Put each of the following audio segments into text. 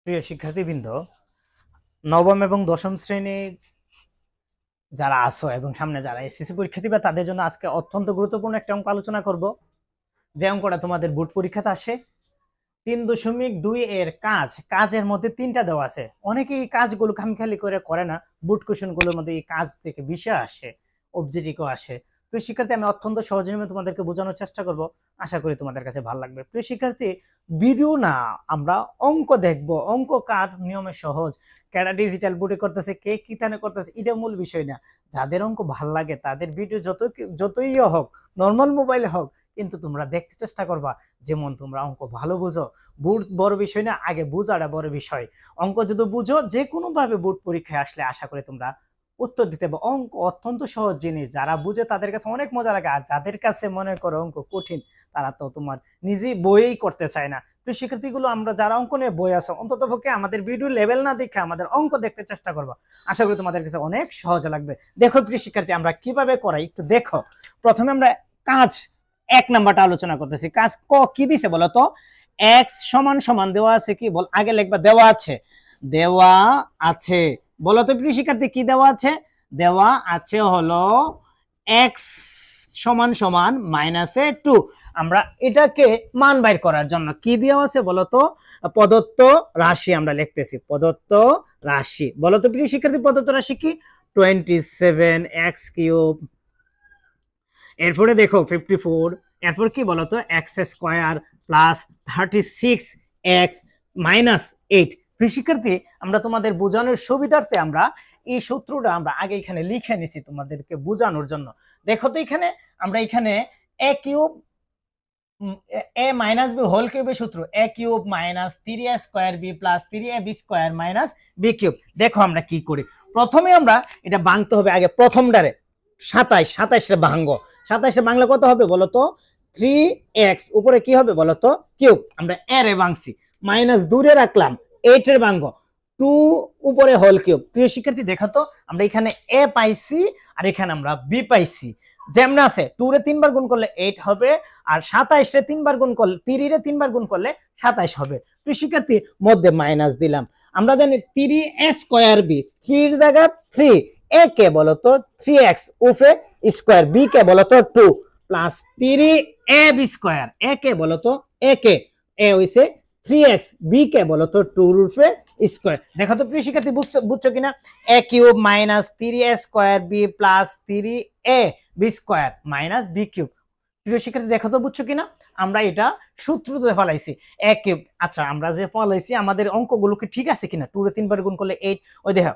প্রিয় শিক্ষার্থীবৃন্দ, নবম এবং দশম শ্রেণীর যারা আছো এবং সামনে যারা এসএসসি পরীক্ষা দিবে তাদের জন্য আজকে অত্যন্ত গুরুত্বপূর্ণ একটা অঙ্ক আলোচনা করব। যে অঙ্কটা তোমাদের বোর্ড পরীক্ষাতে আসে। 3.2 এর কাজের মধ্যে 3টা দেওয়া আছে। অনেকেই এই কাজগুলো খামখেয়ালি করে না। বোর্ড কোশ্চেনগুলোর মধ্যে এই কাজ থেকে বিষয় আসে, অবজেক্টিভও আসে। প্রিয় শিক্ষার্থী, আমি অত্যন্ত সহজ নিয়মে তোমাদেরকে বোঝানোর চেষ্টা করব। আশা করি তোমাদের কাছে ভালো লাগবে। প্রিয় শিক্ষার্থী, ভিডিও না, আমরা অঙ্ক দেখব। অঙ্ক কার নিয়মে সহজ, কেডা ডিজিটাল বোর্ডে করতেছে, কে কিতানে করতেছে, এটা মূল বিষয় না। যাদের অঙ্ক ভাল লাগে তাদের ভিডিও যতই হোক, নর্মাল মোবাইলে হোক, কিন্তু তোমরা দেখতে চেষ্টা করবা। যেমন তোমরা অঙ্ক ভালো বুঝো, বোর্ড বড় বিষয় না, আগে বোঝাটা বড় বিষয়। অঙ্ক যদি বুঝো, যে কোনো ভাবে বোর্ড পরীক্ষায় আসলে আশা করি তোমরা উত্তর দিতে পারো। অঙ্ক অত্যন্ত সহজ জিনিস, যারা বুঝে তাদের কাছে অনেক মজা লাগে, আর যাদের কাছে মনে করো অঙ্ক কঠিন, তারা তো তোমার নিজেই বইই করতে চায় না। প্রিয় শিক্ষার্থীগুলো, আমরা যারা অঙ্ক নিয়ে বই আসো, অন্তত পক্ষে আমাদের ভিডিও লেভেল না দেখে আমাদের অঙ্ক দেখতে চেষ্টা করবো। আশা করি তোমাদের কাছে অনেক সহজ লাগবে। দেখো প্রিয় শিক্ষার্থী, আমরা কিভাবে করাই একটু দেখো। প্রথমে আমরা কাজ 1 নাম্বারটা আলোচনা করতেছি। কাজ কি দিছে বলতো? এক্স সমান সমান দেওয়া আছে, কি বল আগে লিখবা, দেওয়া আছে। দেওয়া আছে বলতো প্রিয় শিক্ষার্থী, কি দেওয়া আছে? দেওয়া আছে হলো এক্স সমান সমান -2। আমরা এটাকে মান বাইর করার জন্য কি দেওয়া আছে বলতো? প্রদত্ত রাশি আমরা লিখতেছি। প্রদত্ত রাশি বলতো প্রিয় শিক্ষার্থী, প্রদত্ত রাশি কি? 27x3। এরপরে দেখো 54। এরপর কি বলতো? x² plus 36x -8। প্রিয় শিক্ষার্থী, আমরা তোমাদের বোঝানোর সুবিধার্থে আমরা এই সূত্রটা আমরা আগে এখানে লিখে নিছি তোমাদেরকে বোঝানোর জন্য। দেখো তো, আমরা এখানে a cube a minus B whole কিউবের সূত্র a cube minus 3a² b plus 3ab² minus b cube. দেখো আমরা কি করি। প্রথমে আমরা এটা ভাঙতে হবে। আগে প্রথমটারে 27 ভাঙবো। 27 বাংলা কত হবে বলতো? 3x উপরে কি হবে বলতো? কিউব। আমরা এর ভাঙছি, মাইনাস দূরে রাখলাম, 8 এর ভাঙবো, 2 উপরে হোল কিউব। প্রিয় শিক্ষার্থী, দেখো তো, আমরা এখানে a পাইছি আর এখানে আমরা b পাইছি। যেমন আছে 2 রে 3 বার গুণ করলে 8 হবে, আর 27 রে 3 বার গুণ করলে 3 রে 3 বার গুণ করলে 27 হবে। প্রিয় শিক্ষার্থী, মধ্যে মাইনাস দিলাম। আমরা জানি 3a² b, 3 এর জায়গা 3, a কে বলতো 3x উপরে স্কয়ার, b কে বলতো 2 প্লাস 3ab²। a কে বলতো a কে a হইছে 3x, b কে বলতো 2 এর উপরে স্কয়ার। দেখো তো প্রিয় শিক্ষার্থী, বুঝছো কিনা? a cube minus 3a² b plus 3ab² minus b cube. প্রিয় শিক্ষার্থী, দেখো তো বুঝছো কিনা? আমরা এটা সূত্রতে ফলাইছি a কিউব। আচ্ছা, আমরা যে ফলাইছি আমাদের অঙ্কগুলো কি ঠিক আছে কিনা? 2 রে 3 বার গুণ করলে 8, ওই দেখো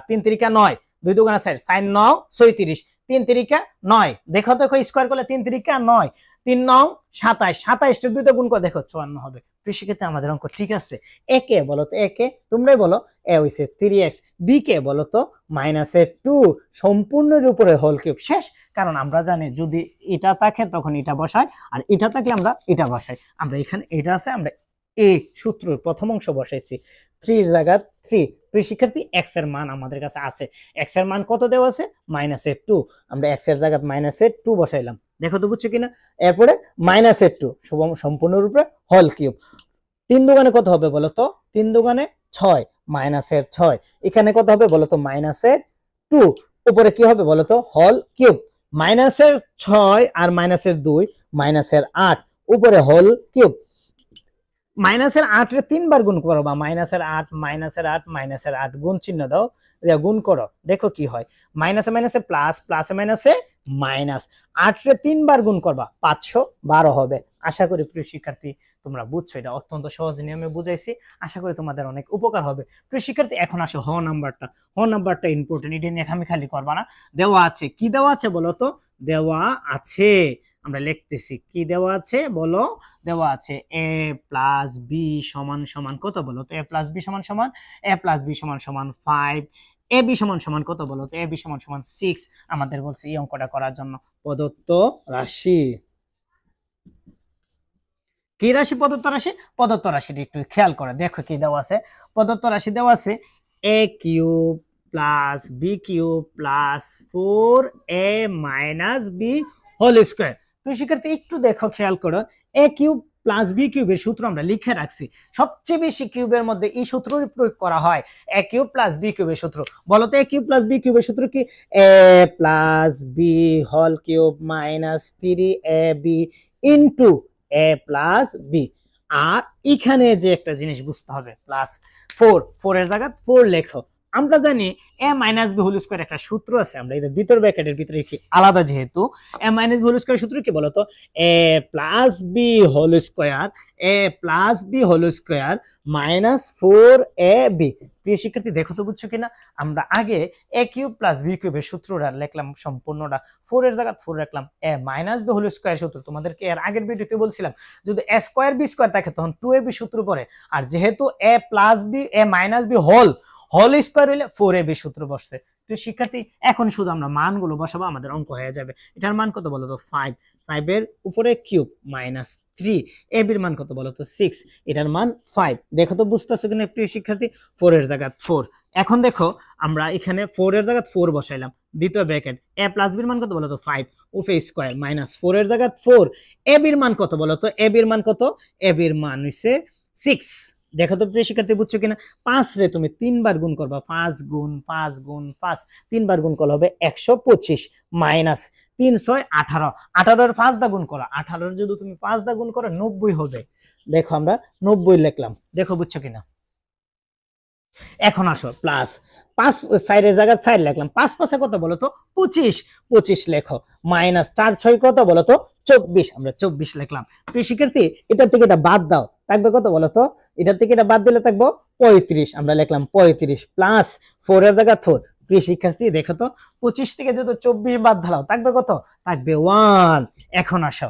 3 3 9, 2 2 4, sin 9 36, 3 3 9, দেখো তো স্কয়ার করলে 3 3 9, 3 9 27, 27 এর দুইটা গুণ করে দেখো 54 হবে। প্রিয় শিক্ষার্থী, আমাদের অঙ্ক ঠিক আছে। a কে বলো তো? a কে তোমরাই বলো। a হইছে 3x, b কে বলো তো -2 সম্পূর্ণের উপরে হোল কিউব। শেষ। কারণ আমরা জানি যদি এটা থাকে তখন এটা বসাই, আর এটা থাকলে আমরা এটা বসাই। আমরা এখানে এটা আছে, আমরা এই সূত্রের প্রথম অংশ বসাইছি, 3 এর জায়গা 3। প্রিয় শিক্ষার্থী, x এর মান আমাদের কাছে আছে। x এর মান কত দেওয়া আছে? -2। আমরা x এর জায়গা -2 বসাইলাম। দেখো তো বুঝছো কিনা? এরপরে -2 সম্পূর্ণরূপে হোল কিউব। 3 দুগুণে কত হবে বলো তো? 3 দুগুণে 6, -6। এখানে কত হবে বলো তো? -2। উপরে কি হবে বলো তো? Whole cube. -6 আর -2 -8 উপরে হোল কিউব। -8 রে 3 বার গুণ করবা, -8 -8 গুণ চিহ্ন দাও, গুণ করো, দেখো কি হয়। মাইনাসে মাইনাসে প্লাস, প্লাসে মাইনাসে মাইনাস। 8 রে 3 বার গুণ করবা, 512 হবে। আশা করি প্রিয় শিক্ষার্থী তোমরা বুঝছো, এটা অত্যন্ত সহজ নিয়মে বুঝাইছি। আশা করি তোমাদের অনেক উপকার হবে। প্রিয় শিক্ষার্থী, এখন আসো হ নাম্বারটা। হ নাম্বারটা ইম্পর্টেন্ট, এটা নিয়ে খামি খালি করবা না। দেওয়া আছে, কি দেওয়া আছে বলো তো? দেওয়া আছে, আমরা লিখতেছি কি দেওয়া আছে বলো? দেওয়া আছে a প্লাস বি সমান সমান কত বলো তো? a প্লাস বি সমান সমান 5, এ বি সমান সমান কত বলো তো? এ বি সমান সমান 6। আমাদের বলছে এই অঙ্কটা করার জন্য প্রদত্ত রাশি। কি রাশি? প্রদত্ত রাশি। প্রদত্ত রাশিটা একটু খেয়াল করে দেখো কি দেওয়া আছে। প্রদত্ত রাশি দেওয়া আছে a cube plus B cube plus 4a minus B whole square. তো শিক্ষার্থী একটু দেখো, খেয়াল করো, a কিউব প্লাস বি কিউবের সূত্র আমরা লিখে রাখছি। সবচেয়ে বেশি কিউবের মধ্যে এই সূত্রই প্রয়োগ করা হয়, এ কিউব প্লাস বি কিউবের সূত্র। বলো তো এ কিউব প্লাস বি কিউবের সূত্র কি? A plus b whole cube minus 3ab into a plus b. আর এখানে যে একটা জিনিস বুঝতে হবে, প্লাস 4 এর জায়গায় 4 লেখো। আমরা জানি এ মাইনাস বি হোল স্কয়ার একটা সূত্র আছে, আমরা এর ভিতর ব্র্যাকেটের ভিতরে কি আলাদা, যেহেতু a minus B whole square সূত্র কি বলতো? A plus b whole square, a plus b whole square minus 4ab। প্রিয় শিক্ষার্থী দেখো তো বুঝছো কিনা? আমরা আগে এ কিউব প্লাস বি কিউবের সূত্রটা লিখলাম সম্পূর্ণটা, 4 এর জায়গায় 4 রাখলাম। এ মাইনাস বি হোল স্কয়ার সূত্র তোমাদেরকে এর আগের ভিডিওতে বলছিলাম, যদি এ স্কয়ার বি স্কয়ার থাকে তখন 2ab সূত্র পড়ে, আর যেহেতু এ plus B A minus B whole square হইলে 4ab সূত্র বসছে। তো শিক্ষার্থী এখন শুধু আমরা মানগুলো বসাবো, আমাদের অঙ্ক হয়ে যাবে। এটার মান কত বলো তো? 5 এর উপরে কিউব মাইনাস 3, ab এর মান কত বলো তো? 6, এটার মান 5। দেখো তো বুঝতেছো কিনা প্রিয় শিক্ষার্থী? 4 এর জায়গায় 4। এখন দেখো আমরা এখানে 4 এর জায়গায় 4 বসাইলাম, দ্বিতীয় ব্র্যাকেট a প্লাস b এর মান কত বলো তো? 5 উপরে স্কয়ার মাইনাস 4 এর জায়গায় 4, ab এর মান কত বলো তো? ab এর মান কত? ab এর মান হইছে 6। দেখো তো প্রিয় শিক্ষার্থী বুঝছো কিনা? 5 রে তুমি 3 বার গুণ করবা, 5 গুণ 5 গুণ 5, 3 বার গুণ করলে হবে 125 মাইনাস 3 6 18, 18 এর 5 দা গুণ করো, 18 এর যদি তুমি 5 দা গুণ করো 90 হবে। দেখো আমরা 90 লিখলাম, দেখো বুঝছো কিনা? এখন আসো প্লাস 5 সাইডের জায়গায় 4 লিখলাম, 5 5 কত বলো তো? 25, 25 লেখো, মাইনাস 4 6 কত বলো তো? 24, আমরা 24 লিখলাম। প্রিয় শিক্ষার্থী এটা থেকে এটা বাদ দাও, থাকবে কত বলো তো? এটা থেকে এটা বাদ দিলে থাকবো 35, আমরা লিখলাম 35 প্লাস 4 এর জায়গায় 4। প্রিয় শিক্ষার্থী দেখো তো 25 থেকে যদি 24 বাদ দাও থাকবে কত? থাকবে 1। এখন আসো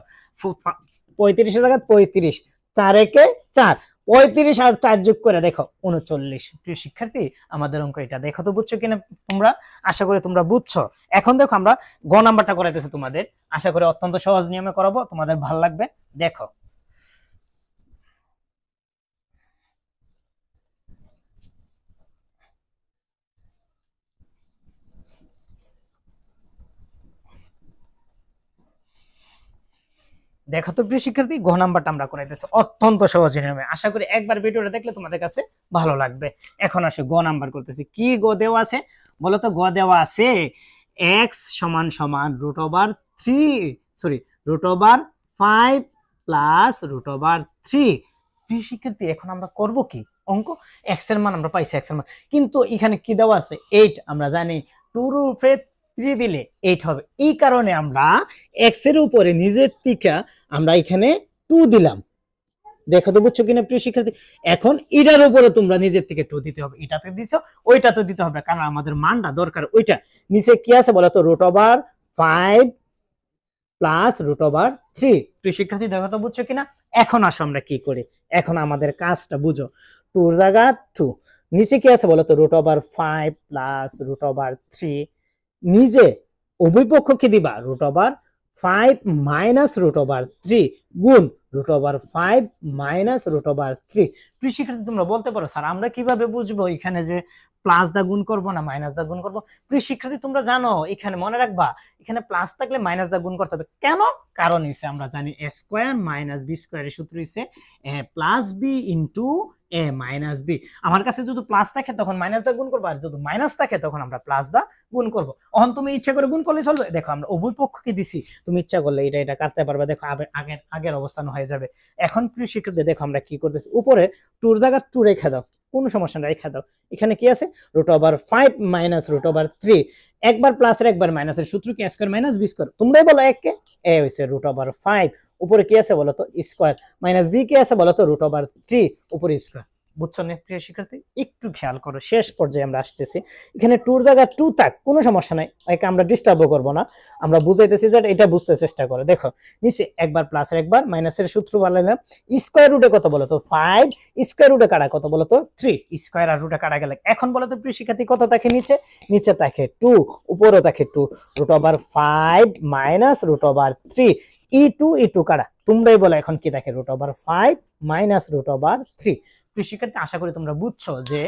35 এর জায়গায় 35, 4 একে 4, 35 আর 4 যোগ করে দেখো 39। প্রিয় শিক্ষার্থী আমাদের অঙ্ক এটা। দেখো তো বুঝছো কিনা তোমরা? আশা করি তোমরা বুঝছো। এখন দেখো আমরা গ নাম্বারটা করাইতেছি তোমাদের, আশা করি অত্যন্ত সহজ নিয়মে করাবো, তোমাদের ভালো লাগবে। দেখো দেখো তো প্রিয় শিক্ষার্থী ঘ নাম্বারটা আমরা করাইতেছি অত্যন্ত সহজ নিয়মে, আশা করি একবার ভিডিওটা দেখলে তোমাদের কাছে ভালো লাগবে। এখন আসে গ নাম্বার করতেছি। কি গ দেওয়া আছে বলো তো? গ দেওয়া আছে x সমান সমান root over 5 plus root over 3। প্রিয় শিক্ষার্থী এখন আমরা করব কি? অঙ্ক x এর মান আমরা পাইছি, x এর মান, কিন্তু এখানে কি দেওয়া আছে? 8। আমরা জানি 2 রুটে 3 দিলে 8 হবে, এই কারণে আমরা x এর উপরে নিজের থেকে আমরা এখানে 2 দিলাম। দেখো তো বুঝছো কিনা প্রিয় শিক্ষার্থী? এখন এটার উপরে তোমরা নিজের থেকে 2 দিতে হবে, এটাতে দিছো ওইটাতে দিতে হবে, কারণ আমাদের মানটা দরকার ওইটা। নিচে কি আছে বলো তো? Root over 5 plus root over 3। প্রিয় শিক্ষার্থী দেখো তো বুঝছো কিনা? এখন আসো আমরা কি করি, এখন আমাদের কাজটা বুঝো। 2 জায়গা 2, নিচে কি আছে বলো তো? Root over 5 plus root over 3, নিজে উভয় পক্ষকে দিবা root over 5 minus root over 3 গুণ root over 5 minus root over 3। প্রিয় শিক্ষার্থী তোমরা বলতে পারো স্যার আমরা কিভাবে বুঝবো এখানে যে প্লাস দা গুণ করবো না মাইনাস দা গুণ করবো? প্রিয় শিক্ষার্থী তোমরা জানো, এখানে মনে রাখবা এখানে প্লাস থাকলে মাইনাস দা গুণ করতে হবে। কেন? কারণ হইছে আমরা জানি a স্কয়ার মাইনাস b স্কয়ারের সূত্র হইছে a plus b into a minus b। আমার কাছে যদি প্লাস থাকে তখন মাইনাস দা গুণ করবো, আর যদি মাইনাস থাকে তখন আমরা প্লাস দা গুণ করবো। এখন তুমি ইচ্ছা করে গুণ করলে চলবে। দেখো আমরা উভয় পক্ষকে দিছি, তুমি ইচ্ছা করলে এটা কাটতে পারবে, দেখো আগের অবস্থান হয়ে যাবে। এখন প্রিয় শিক্ষার্থী দেখো আমরা কি করতেছি, উপরে 2 এর জায়গা 2 রেখে দাও, কোনো সমস্যা না, রেখে দাও। এখানে কি আছে? Root over 5 minus root over 3, একবার প্লাস এর একবার মাইনাসের সূত্র কি? Square minus B square. তোমরাই বলো এক কে এ হইছে রুট ওভার 5, উপরে কি আছে বলো তো? স্কয়ার, মাইনাস বি কি আছে বলো তো? রুট ওভার 3 উপরে স্কয়ার। বুঝছো না প্রিয় শিক্ষার্থী? একটু খেয়াল করো, শেষ পর্যায়ে আমরা আসতেছি। এখানে 2 এর জায়গা 2 থাক, কোনো সমস্যা নাই, একে আমরা ডিস্টার্বও করব না, আমরা বুঝাইতেছি যে এটা বুঝতে চেষ্টা করো। দেখো নিচে একবার প্লাস এর একবার মাইনাসের সূত্র বানাইলাম, স্কয়ার রুটে কত বলো তো? 5, স্কয়ার রুটে কাটা কত বলো তো? 3, স্কয়ার আর রুটে কাটা গেলে এখন বলো তো প্রিয় শিক্ষার্থী কত থাকে নিচে? নিচে থাকে 2, উপরে থাকে 2, root over 5 minus root over 3, e2 কাটা। তোমরাই বলো এখন কি থাকে? Root over 5 minus root over 3। প্রিয় শিক্ষার্থী আশা করি তোমরা বুঝছো যে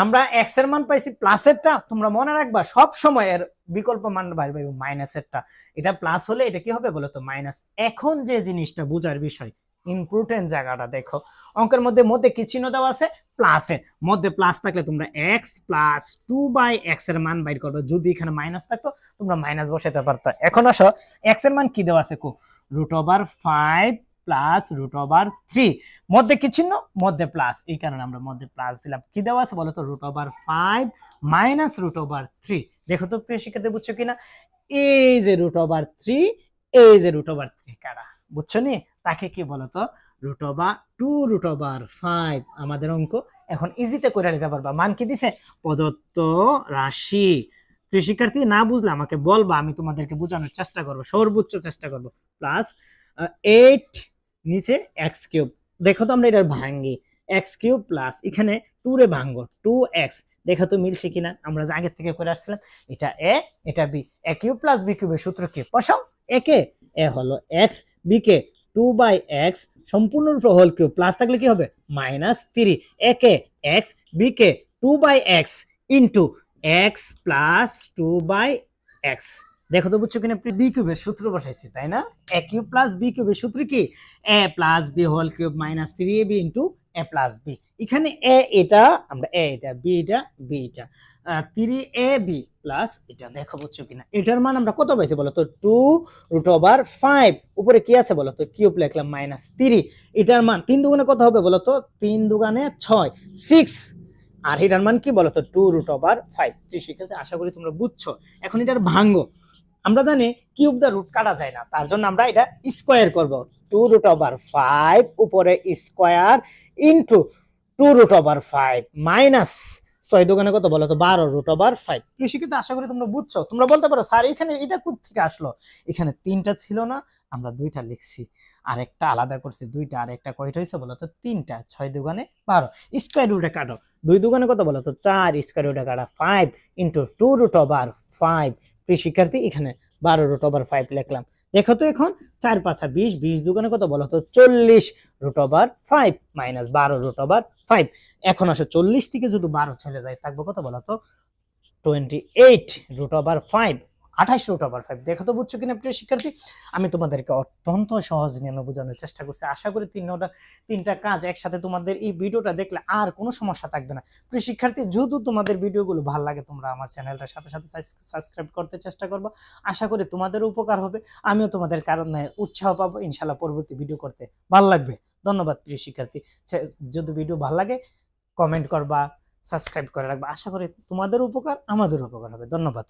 আমরা x এর মান পাইছি প্লাসেরটা, তোমরা মনে রাখবা সব সময় এর বিকল্প মান পাইবে মাইনাসেরটা। এটা প্লাস হলে এটা কি হবে বলো তো? মাইনাস। এখন যে জিনিসটা বোঝার বিষয়, ইম্পর্টেন্ট জায়গাটা দেখো, অঙ্কের মধ্যে মধ্যে কি চিহ্ন দেওয়া আছে, প্লাসে, মধ্যে প্লাস থাকলে তোমরা এক্স প্লাস 2/x এর মান বাইর করবে, যদি এখানে মাইনাস থাকতো তোমরা মাইনাস বসাতে পারতো। এখন আসো x এর মান কি দেওয়া আছে, √5 প্লাস √3, মধ্যে কি চিহ্ন, মধ্যে প্লাস, এই কারণে আমরা মধ্যে প্লাস দিলাম। কি দেওয়া আছে বলো তো, √5 মাইনাস √3। দেখো তো প্রিয় শিক্ষার্থী বুঝছো কিনা, এই যে √3, এই যে √3 কারা বুঝছো নি, তাকে কি বলতো, √2√5। আমাদের অঙ্ক এখন ইজিতে করে নিতে পারবা। মান কি দিছে, প্রদত্ত রাশি। প্রিয় শিক্ষার্থী না বুঝলে আমাকে বলবা, আমি তোমাদেরকে বোঝানোর চেষ্টা করবো, সর্বোচ্চ চেষ্টা করবো। প্লাস 8 নিচে x3, দেখো তো আমরা এটার ভাঙ্গি, x3 প্লাস এখানে 2 রে ভাঙ্গো 2x, দেখো তো মিলছে কিনা, আমরা যে আগে থেকে করে আসছিলাম, এটা a এটা b, a3 প্লাস b কিউবের সূত্র কি, বসাও, a কে a হলো x, b কে 2/x সম্পূর্ণ হোল কিউব, প্লাস থাকলে কি হবে -3, a K x, b K 2/x into x plus 2/x। দেখো তো বুঝছো কিনা, বি কিউবের সূত্র বসাইছি তাই না, a কিউব প্লাস b কিউবের সূত্র কি, a plus b whole cube -3ab into a plus b। এখানে a এটা, আমরা a এটা, b এটা, b এটা, 3ab প্লাস এটা। দেখো বুঝছো কিনা, এটার মান আমরা কত পাইছি বলো তো, 2√5, উপরে কি আছে বলো তো, কিউব লিখলাম -3, এটার মান 3 দুগুণে কত হবে বলো তো, 3 দুগুণে 6, 6, আর এটার মান কি বলো তো, 2√5। শিক্ষার্থী আশা করি তোমরা বুঝছো। এখন এটার ভাঙ্গো, আমরা জানি কিউব দা রুট কাটা যায় না, তার জন্য আমরা এটা স্কয়ার করব, 2√5 উপরে স্কয়ার ইনটু 2√5 মাইনাস 6 দোকানে কত বলো তো, 12√5। কৃষিকে তো আশা করি তোমরা বুঝছো। তোমরা বলতে পারো স্যার এখানে এটা কোথা থেকে আসলো, এখানে 3টা ছিল না, আমরা 2টা লিখছি, আর একটা আলাদা করছি 2টা, আর একটা কয়টা হইছে বলো তো, 3টা, 6 দুগুণে 12, স্কয়ার রুটে কাটো, 2 দুগুণে কত বলো তো 4, স্কয়ার রুটে কাটা 5 ইনটু 2√5। শিক্ষার্থী এখানে 12√5 লিখলাম। দেখো তো এখন 4 5 20, 20 দুগুণে কত বলো তো 40√5 মাইনাস 12√5। এখন আসো 40 থেকে যদি 12 চলে যায় থাকবে কত বলো তো 28√5, 28√5। দেখো তো বুঝছো কিনা প্রিয় শিক্ষার্থী, আমি তোমাদেরকে অত্যন্ত সহজ নিয়মে বোঝানোর চেষ্টা করছি। আশা করি তিনটা কাজ একসাথে তোমাদের এই ভিডিওটা দেখলে আর কোনো সমস্যা থাকবে না। প্রিয় শিক্ষার্থী, যদি তোমাদের ভিডিওগুলো ভালো লাগে তোমরা আমার চ্যানেলটার সাথে সাথে সাবস্ক্রাইব করতে চেষ্টা করবো। আশা করি তোমাদের উপকার হবে, আমিও তোমাদের কারণে উৎসাহ পাবো, ইনশাল্লাহ পরবর্তী ভিডিও করতে ভালো লাগবে। ধন্যবাদ প্রিয় শিক্ষার্থী। যদি ভিডিও ভালো লাগে কমেন্ট করবা, সাবস্ক্রাইব করে রাখবা। আশা করি তোমাদের উপকার আমাদের উপকার হবে। ধন্যবাদ।